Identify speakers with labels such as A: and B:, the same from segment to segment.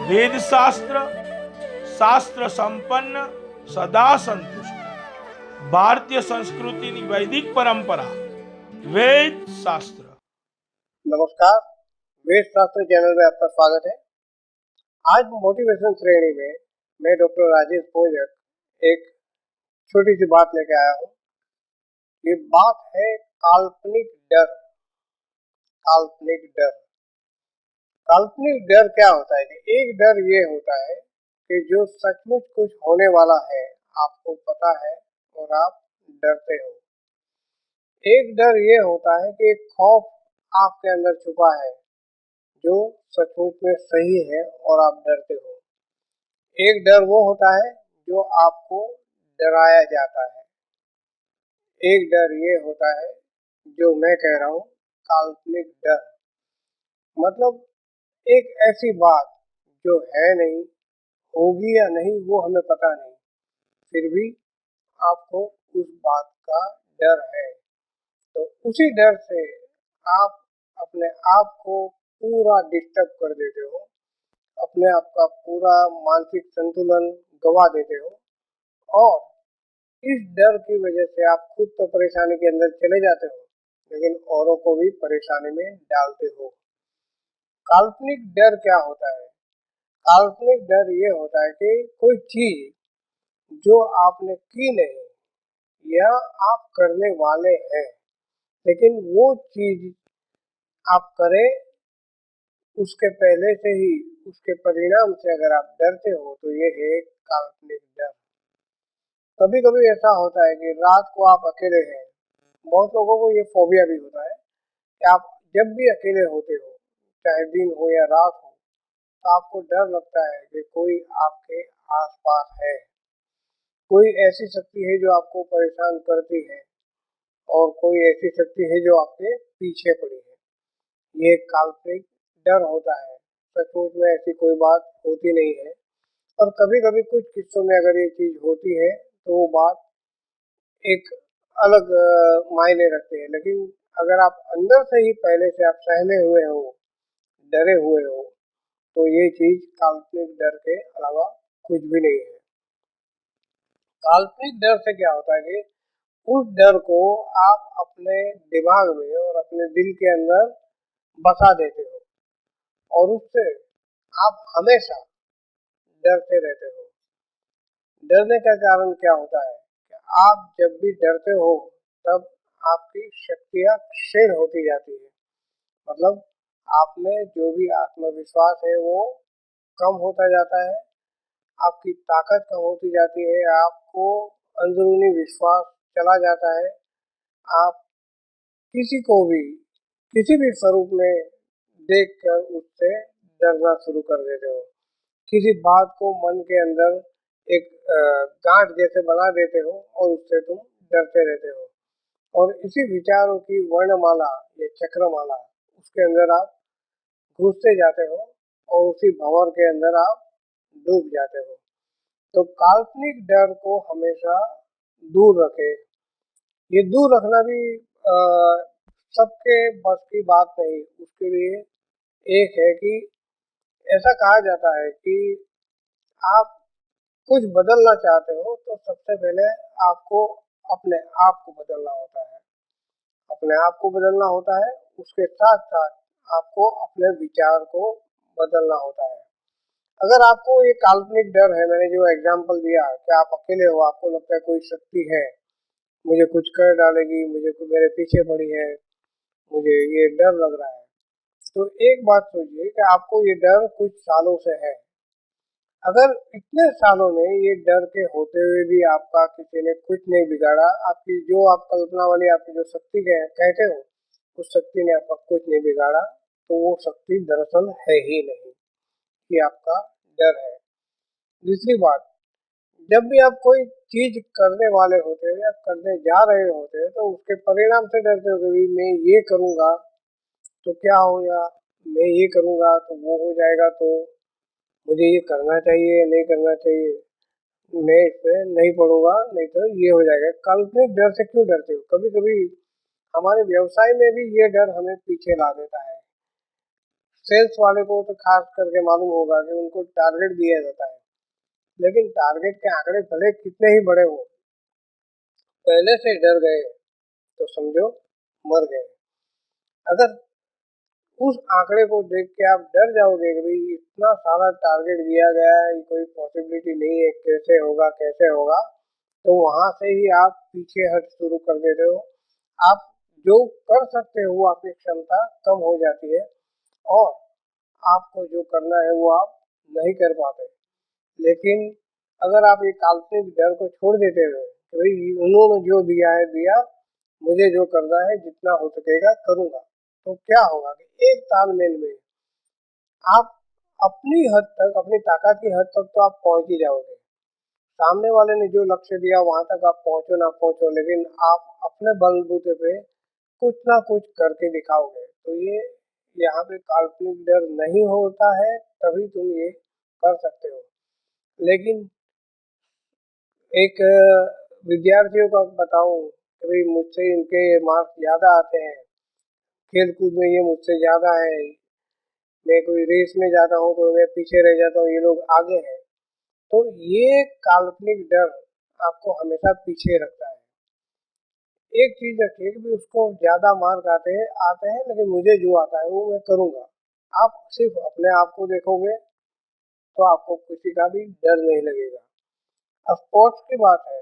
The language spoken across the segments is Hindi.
A: वेद शास्त्र शास्त्र संपन्न सदा संतुष्ट भारतीय संस्कृति की वैदिक परंपरा वेद शास्त्र।
B: नमस्कार, वेद शास्त्र चैनल में आपका स्वागत है। आज मोटिवेशन श्रेणी में मैं डॉक्टर राजेश भोजक एक छोटी सी बात लेकर आया हूँ। ये बात है काल्पनिक डर। काल्पनिक डर काल्पनिक डर क्या होता है कि एक डर ये होता है कि जो सचमुच कुछ होने वाला है आपको पता है और आप डरते हो। एक डर ये होता है कि एक खौफ आपके अंदर छुपा है जो सचमुच में सही है और आप डरते हो। एक डर वो होता है जो आपको डराया जाता है। एक डर ये होता है जो मैं कह रहा हूँ काल्पनिक डर, मतलब एक ऐसी बात जो है नहीं, होगी या नहीं वो हमें पता नहीं, फिर भी आपको उस बात का डर है। तो उसी डर से आप अपने आप को पूरा डिस्टर्ब कर देते हो, अपने आप का पूरा मानसिक संतुलन गवा देते हो और इस डर की वजह से आप खुद तो परेशानी के अंदर चले जाते हो लेकिन औरों को भी परेशानी में डालते हो। काल्पनिक डर क्या होता है? काल्पनिक डर ये होता है कि कोई चीज जो आपने की नहीं या आप करने वाले हैं लेकिन वो चीज आप करें उसके पहले से ही उसके परिणाम से अगर आप डरते हो तो ये है काल्पनिक डर। कभी कभी ऐसा होता है कि रात को आप अकेले हैं, बहुत लोगों को ये फोबिया भी होता है कि आप जब भी अकेले होते हो चाहे दिन हो या रात हो तो आपको डर लगता है कि कोई आपके आसपास है, कोई ऐसी शक्ति है जो आपको परेशान करती है और कोई ऐसी शक्ति है जो आपके पीछे पड़ी है। ये काल्पनिक डर होता है। सचमुच में ऐसी कोई बात होती नहीं है और कभी कभी कुछ किस्सों में अगर ये चीज होती है तो वो बात एक अलग मायने रखते हैं, लेकिन अगर आप अंदर से ही पहले से आप सहमे हुए हो, डरे हुए हो, तो ये चीज काल्पनिक डर के अलावा कुछ भी नहीं है। काल्पनिक डर से क्या होता है कि उस डर को आप अपने दिमाग में और अपने दिल के अंदर बसा देते हो और उससे आप हमेशा डरते रहते हो। डरने का कारण क्या होता है कि आप जब भी डरते हो तब आपकी शक्तियाँ क्षीण होती जाती है, मतलब आप में जो भी आत्मविश्वास है वो कम होता जाता है, आपकी ताकत कम होती जाती है, आपको अंदरूनी विश्वास चला जाता है। आप किसी को भी किसी भी स्वरूप में देखकर उससे डरना शुरू कर देते हो। किसी बात को मन के अंदर एक गांठ जैसे बना देते हो और उससे तुम डरते रहते हो और इसी विचारों की वर्णमाला या चक्रमाला उसके अंदर आप घुसते जाते हो और उसी भंवर के अंदर आप डूब जाते हो। तो काल्पनिक डर को हमेशा दूर रखें। ये दूर रखना भी सबके बस की बात नहीं। उसके लिए एक है कि ऐसा कहा जाता है कि आप कुछ बदलना चाहते हो तो सबसे पहले आपको अपने आप को बदलना होता है। अपने आप को बदलना होता है, उसके साथ साथ आपको अपने विचार को बदलना होता है। अगर आपको ये काल्पनिक डर है, मैंने जो एग्जांपल दिया कि आप अकेले हो, आपको लगता है कोई शक्ति है मुझे कुछ कर डालेगी, मुझे मेरे पीछे पड़ी है, मुझे ये डर लग रहा है, तो एक बात सोचिए कि आपको ये डर कुछ सालों से है। अगर इतने सालों में ये डर के होते हुए भी आपका किसी ने कुछ नहीं बिगाड़ा, आपकी जो आप कल्पना वाली आपकी जो शक्ति कहते हो उस शक्ति ने आपका कुछ नहीं बिगाड़ा, तो वो शक्ति दरअसल है ही नहीं कि आपका डर है। दूसरी बात, जब भी आप कोई चीज करने वाले होते हो या करने जा रहे होते हो तो उसके परिणाम से डरते हो कि मैं ये करूँगा तो क्या होगा, मैं ये करूँगा तो वो हो जाएगा, तो मुझे ये करना चाहिए नहीं करना चाहिए, मैं इसमें नहीं पढ़ूंगा नहीं तो ये हो जाएगा। काल्पनिक डर से क्यों डरते हो? कभी कभी हमारे व्यवसाय में भी ये डर हमें पीछे ला देता है। सेल्स वाले को तो खास करके मालूम होगा कि उनको टारगेट दिया जाता है, लेकिन टारगेट के आंकड़े भले कितने ही बड़े हो, पहले से डर गए तो समझो मर गए। अगर उस आंकड़े को देख के आप डर जाओगे कि भाई इतना सारा टारगेट दिया गया है, कोई पॉसिबिलिटी नहीं है, कैसे होगा कैसे होगा, तो वहां से ही आप पीछे हट शुरू कर देते हो। आप जो कर सकते हो वो आपकी क्षमता कम हो जाती है, और आपको जो करना है वो आप नहीं कर पाते। लेकिन अगर आप ये काल्पनिक डर को छोड़ देते हो कि भाई उन्होंने जो दिया है दिया, मुझे जो करना है जितना हो सकेगा करूंगा, तो क्या होगा कि एक तालमेल में आप अपनी हद तक, अपनी ताकत की हद तक तो आप पहुंच ही जाओगे। सामने वाले ने जो लक्ष्य दिया वहां तक आप पहुंचो ना पहुंचो, लेकिन आप अपने बलबूते पे कुछ ना कुछ करके दिखाओगे। तो ये यहाँ पे काल्पनिक डर नहीं होता है, तभी तुम ये कर सकते हो। लेकिन एक विद्यार्थियों का बताऊं कि भाई मुझसे इनके मार्क्स ज़्यादा आते हैं, खेल कूद में ये मुझसे ज़्यादा है, मैं कोई रेस में जाता हूँ तो मैं पीछे रह जाता हूँ, ये लोग आगे हैं, तो ये काल्पनिक डर आपको हमेशा पीछे रखता है। एक चीज रखिए कि भाई उसको ज़्यादा मार्क आते हैं, लेकिन मुझे जो आता है वो मैं करूँगा। आप सिर्फ अपने आप को देखोगे तो आपको किसी का भी डर नहीं लगेगा। अब स्पोर्ट्स की बात है,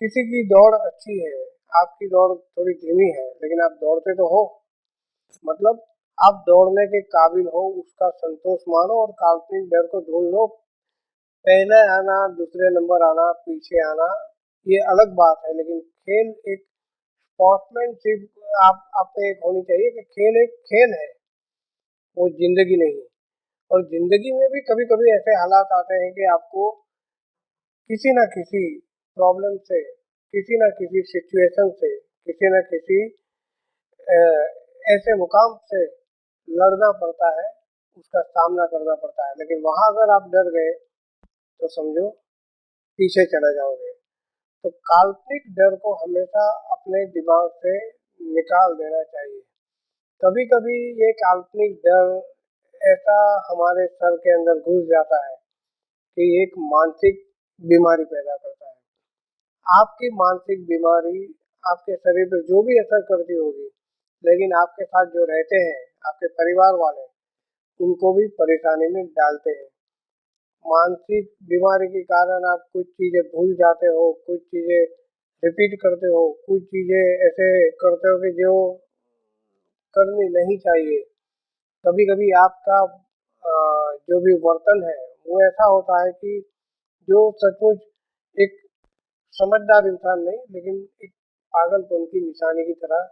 B: किसी की दौड़ अच्छी है, आपकी दौड़ थोड़ी धीमी है, लेकिन आप दौड़ते तो हो, मतलब आप दौड़ने के काबिल हो, उसका संतोष मानो और काल्पनिक डर को ढूंढ लो। पहले आना, दूसरे नंबर आना, पीछे आना, ये अलग बात है, लेकिन खेल एक स्पोर्ट्समैनशिप आप पे एक होनी चाहिए कि खेल एक खेल है, वो जिंदगी नहीं। और जिंदगी में भी कभी कभी ऐसे हालात आते हैं कि आपको किसी न किसी प्रॉब्लम से, किसी न किसी सिचुएशन से, किसी न किसी अ, ऐसे मुकाम से लड़ना पड़ता है, उसका सामना करना पड़ता है। लेकिन वहां अगर आप डर गए तो समझो पीछे चले जाओगे। तो काल्पनिक डर को हमेशा अपने दिमाग से निकाल देना चाहिए। कभी कभी ये काल्पनिक डर ऐसा हमारे सर के अंदर घुस जाता है कि एक मानसिक बीमारी पैदा करता है। आपकी मानसिक बीमारी आपके शरीर पर जो भी असर करती होगी, लेकिन आपके साथ जो रहते हैं, आपके परिवार वाले, उनको भी परेशानी में डालते हैं। मानसिक बीमारी के कारण आप कुछ चीज़ें भूल जाते हो, कुछ चीज़ें रिपीट करते हो, कुछ चीज़ें ऐसे करते हो कि जो करनी नहीं चाहिए। कभी कभी आपका जो भी वर्तन है वो ऐसा होता है कि जो सचमुच एक समझदार इंसान नहीं, लेकिन एक पागलपन की निशानी की तरह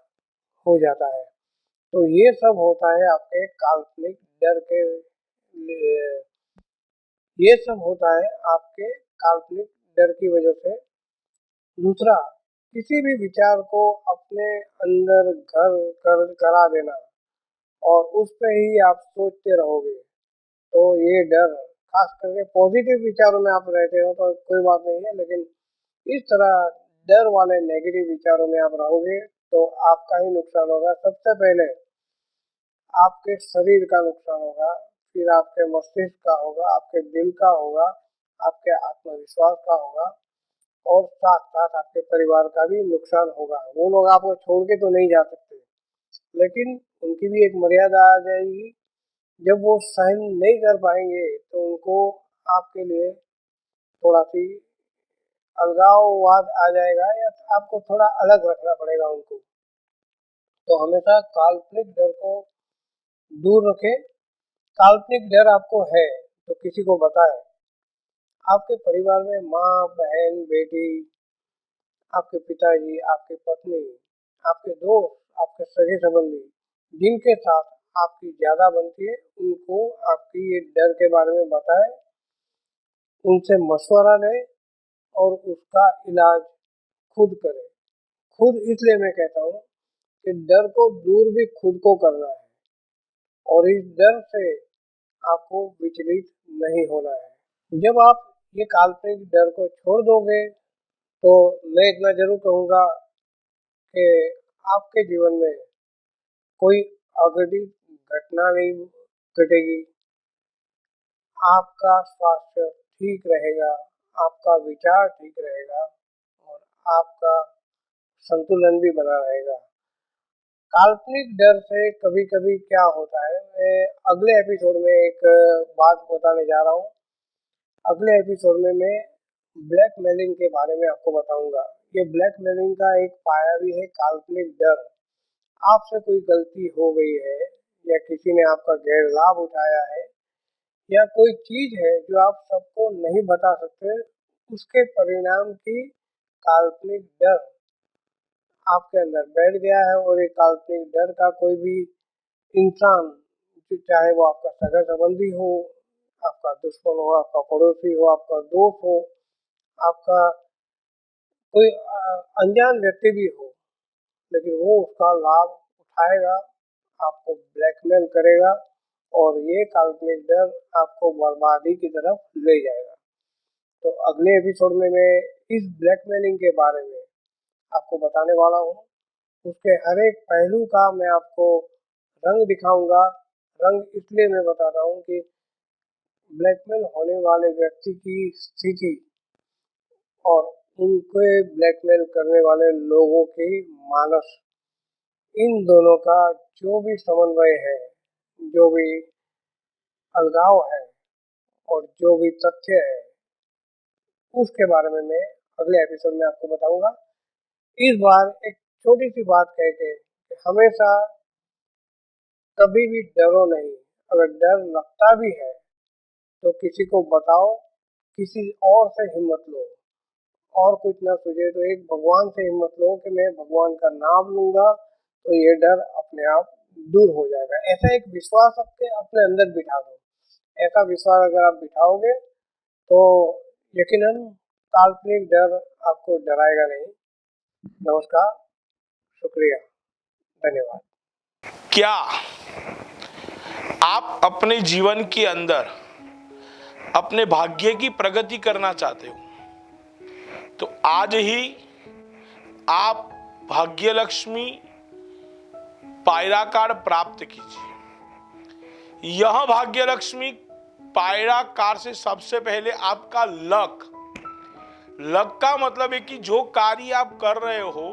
B: हो जाता है। तो ये सब होता है आपके काल्पनिक डर के लिए, ये सब होता है आपके काल्पनिक डर की वजह से। दूसरा, किसी भी विचार को अपने अंदर घर कर करा देना और उस पे ही आप सोचते रहोगे, तो ये डर, खास करके पॉजिटिव विचारों में आप रहते हो तो कोई बात नहीं है, लेकिन इस तरह डर वाले नेगेटिव विचारों में आप रहोगे तो आपका ही नुकसान होगा। सबसे पहले आपके शरीर का नुकसान होगा, फिर आपके मस्तिष्क का होगा, आपके दिल का होगा, आपके आत्मविश्वास का होगा, और साथ साथ आपके परिवार का भी नुकसान होगा। वो लोग आपको छोड़ के तो नहीं जा सकते, लेकिन उनकी भी एक मर्यादा आ जाएगी। जब वो सहन नहीं कर पाएंगे तो उनको आपके लिए थोड़ा सी अलगाववाद आ जाएगा, या आपको थोड़ा अलग रखना पड़ेगा उनको। तो हमेशा काल्पनिक डर को दूर रखें। काल्पनिक डर आपको है तो किसी को बताएं। आपके परिवार में माँ, बहन, बेटी, आपके पिताजी, आपकी पत्नी, आपके दोस्त, आपके सगे संबंधी, जिनके साथ आपकी ज़्यादा बनती है, उनको आपकी ये डर के बारे में बताएं, उनसे मशवरा लें और उसका इलाज खुद करें। खुद इसलिए मैं कहता हूँ कि डर को दूर भी खुद को करना है, और इस डर से आपको विचलित नहीं होना है। जब आप ये काल्पनिक डर को छोड़ दोगे तो मैं इतना जरूर कहूँगा कि आपके जीवन में कोई अघटित घटना नहीं घटेगी, आपका स्वास्थ्य ठीक रहेगा, आपका विचार ठीक रहेगा और आपका संतुलन भी बना रहेगा। काल्पनिक डर से कभी कभी क्या होता है, मैं अगले एपिसोड में एक बात बताने जा रहा हूँ। अगले एपिसोड में मैं ब्लैकमेलिंग के बारे में आपको बताऊंगा। ये ब्लैकमेलिंग का एक पाया भी है काल्पनिक डर। आपसे कोई गलती हो गई है या किसी ने आपका गैर लाभ उठाया है या कोई चीज है जो आप सबको नहीं बता सकते, उसके परिणाम की काल्पनिक डर आपके अंदर बैठ गया है। और ये काल्पनिक डर का कोई भी इंसान, चाहे वो आपका सगा संबंधी हो, आपका दुश्मन हो, आपका पड़ोसी हो, आपका दोस्त हो, आपका कोई अनजान व्यक्ति भी हो, लेकिन वो उसका लाभ उठाएगा, आपको ब्लैकमेल करेगा और ये काल्पनिक डर आपको बर्बादी की तरफ ले जाएगा। तो अगले एपिसोड में मैं इस ब्लैकमेलिंग के बारे में आपको बताने वाला हूँ। उसके हर एक पहलू का मैं आपको रंग दिखाऊंगा। रंग इसलिए मैं बता रहा हूँ कि ब्लैकमेल होने वाले व्यक्ति की स्थिति और उनके ब्लैकमेल करने वाले लोगों की मानस, इन दोनों का जो भी समन्वय है, जो भी अलगाव है और जो भी तथ्य है, उसके बारे में मैं अगले एपिसोड में आपको बताऊंगा। इस बार एक छोटी सी बात कह के कि हमेशा कभी भी डरो नहीं। अगर डर लगता भी है तो किसी को बताओ, किसी और से हिम्मत लो, और कुछ ना सूझे तो एक भगवान से हिम्मत लो कि मैं भगवान का नाम लूंगा तो ये डर अपने आप दूर हो जाएगा। ऐसा एक विश्वास अपने अंदर बिठा दो। ऐसा विश्वास अगर आप बिठाओगे तो यकीनन काल्पनिक डर आपको डराएगा नहीं। नमस्कार, शुक्रिया, धन्यवाद।
A: क्या आप अपने जीवन के अंदर अपने भाग्य की प्रगति करना चाहते हो? तो आज ही आप भाग्य लक्ष्मी पायरा कार्ड प्राप्त कीजिए। यह भाग्य लक्ष्मी पायरा कार्ड से सबसे पहले आपका लक का मतलब है कि जो कार्य आप कर रहे हो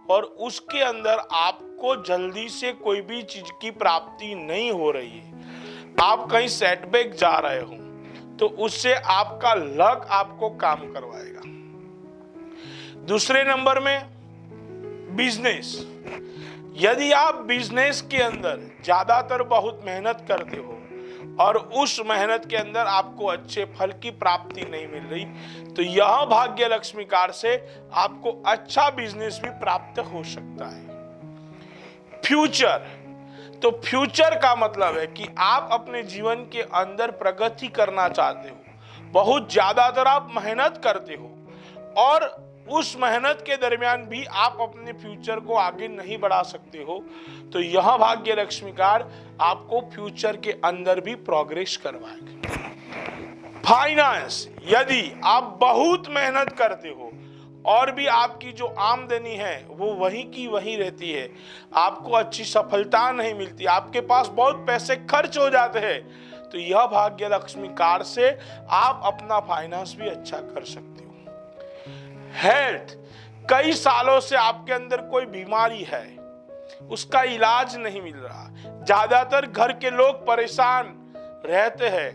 A: और उसके अंदर आपको जल्दी से कोई भी चीज की प्राप्ति नहीं हो रही है, आप कहीं सेटबैक जा रहे हो, तो उससे आपका लक आपको काम करवाएगा। दूसरे नंबर में बिजनेस। यदि आप बिजनेस के अंदर ज्यादातर बहुत मेहनत करते हो और उस मेहनत के अंदर आपको अच्छे फल की प्राप्ति नहीं मिल रही, तो यह भाग्य लक्ष्मी कार्ड से आपको अच्छा बिजनेस भी प्राप्त हो सकता है। फ्यूचर, तो फ्यूचर का मतलब है कि आप अपने जीवन के अंदर प्रगति करना चाहते हो, बहुत ज्यादातर आप मेहनत करते हो और उस मेहनत के दरमियान भी आप अपने फ्यूचर को आगे नहीं बढ़ा सकते हो, तो यह भाग्य लक्ष्मी कार्ड आपको फ्यूचर के अंदर भी प्रोग्रेस करवाएगा। फाइनेंस, यदि आप बहुत मेहनत करते हो और भी आपकी जो आमदनी है वो वही की वही रहती है, आपको अच्छी सफलता नहीं मिलती, आपके पास बहुत पैसे खर्च हो जाते हैं, तो यह भाग्य लक्ष्मी कार्ड से आप अपना फाइनेंस भी अच्छा कर सकते हो। हेल्थ, कई सालों से आपके अंदर कोई बीमारी है, उसका इलाज नहीं मिल रहा, ज्यादातर घर के लोग परेशान रहते हैं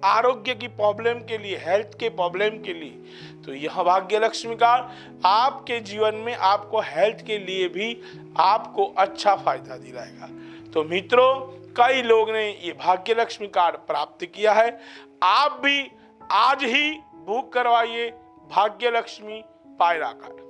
A: आरोग्य की प्रॉब्लम के लिए, हेल्थ के प्रॉब्लम के लिए, तो यह भाग्य लक्ष्मी कार्ड आपके जीवन में आपको हेल्थ के लिए भी आपको अच्छा फायदा दिलाएगा। तो मित्रों, कई लोग ने ये भाग्य लक्ष्मी कार्ड प्राप्त किया है। आप भी आज ही बुक करवाइए भाग्य लक्ष्मी पायरा कार्ड।